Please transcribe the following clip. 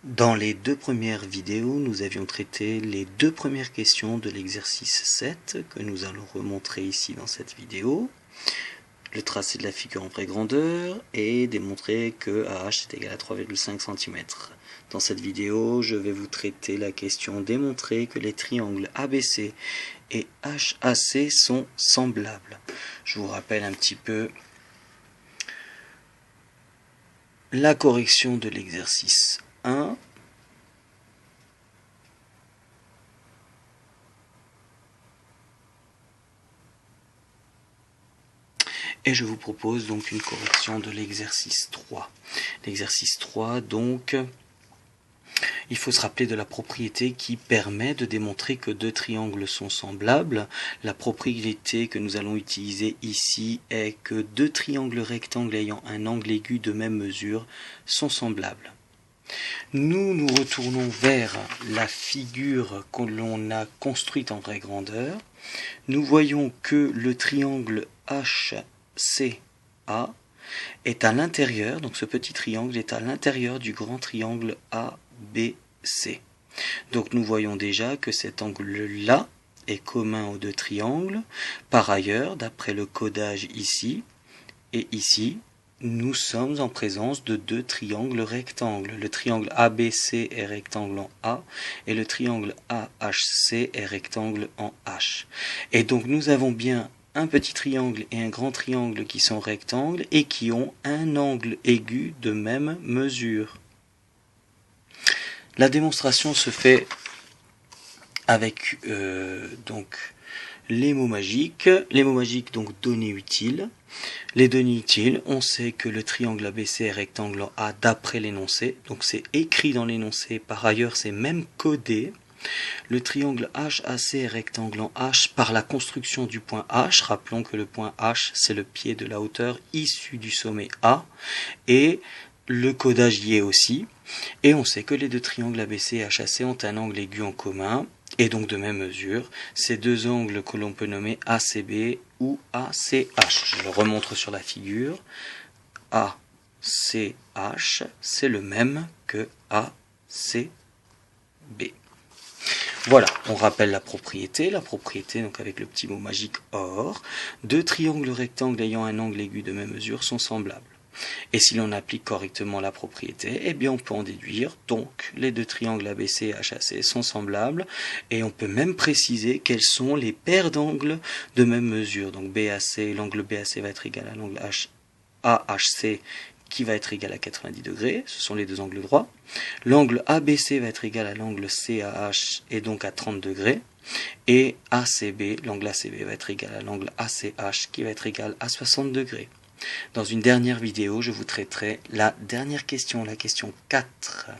Dans les deux premières vidéos, nous avions traité les deux premières questions de l'exercice 7 que nous allons remontrer ici dans cette vidéo. Le tracé de la figure en vraie grandeur et démontrer que AH est égal à 3,5 cm. Dans cette vidéo, je vais vous traiter la question démontrer que les triangles ABC et HAC sont semblables. Je vous rappelle un petit peu la correction de l'exercice 1. Et je vous propose donc une correction de l'exercice 3. L'exercice 3, donc, il faut se rappeler de la propriété qui permet de démontrer que deux triangles sont semblables. La propriété que nous allons utiliser ici est que deux triangles rectangles ayant un angle aigu de même mesure sont semblables. Nous nous retournons vers la figure que l'on a construite en vraie grandeur. Nous voyons que le triangle HCA est à l'intérieur, donc ce petit triangle est à l'intérieur du grand triangle ABC. Donc nous voyons déjà que cet angle-là est commun aux deux triangles. Par ailleurs, d'après le codage ici et ici, nous sommes en présence de deux triangles rectangles. Le triangle ABC est rectangle en A et le triangle AHC est rectangle en H. Et donc nous avons bien un petit triangle et un grand triangle qui sont rectangles et qui ont un angle aigu de même mesure. La démonstration se fait avec donc les mots magiques. Les mots magiques, donc données utiles. Les données utiles, on sait que le triangle ABC est rectangle en A d'après l'énoncé. Donc c'est écrit dans l'énoncé. Par ailleurs, c'est même codé. Le triangle HAC est rectangle en H par la construction du point H. Rappelons que le point H, c'est le pied de la hauteur issue du sommet A. Et le codage y est aussi. Et on sait que les deux triangles ABC et HAC ont un angle aigu en commun. Et donc de même mesure, ces deux angles que l'on peut nommer ACB ou ACH. Je le remontre sur la figure. ACH, c'est le même que ACB. Voilà, on rappelle la propriété donc avec le petit mot magique OR. Deux triangles rectangles ayant un angle aigu de même mesure sont semblables. Et si l'on applique correctement la propriété, eh bien on peut en déduire, donc les deux triangles ABC et HAC sont semblables, et on peut même préciser quelles sont les paires d'angles de même mesure. Donc BAC, l'angle BAC va être égal à l'angle AHC qui va être égal à 90 degrés, ce sont les deux angles droits. L'angle ABC va être égal à l'angle CAH et donc à 30 degrés. Et ACB, l'angle ACB va être égal à l'angle ACH qui va être égal à 60 degrés. Dans une dernière vidéo, je vous traiterai la dernière question, la question 4.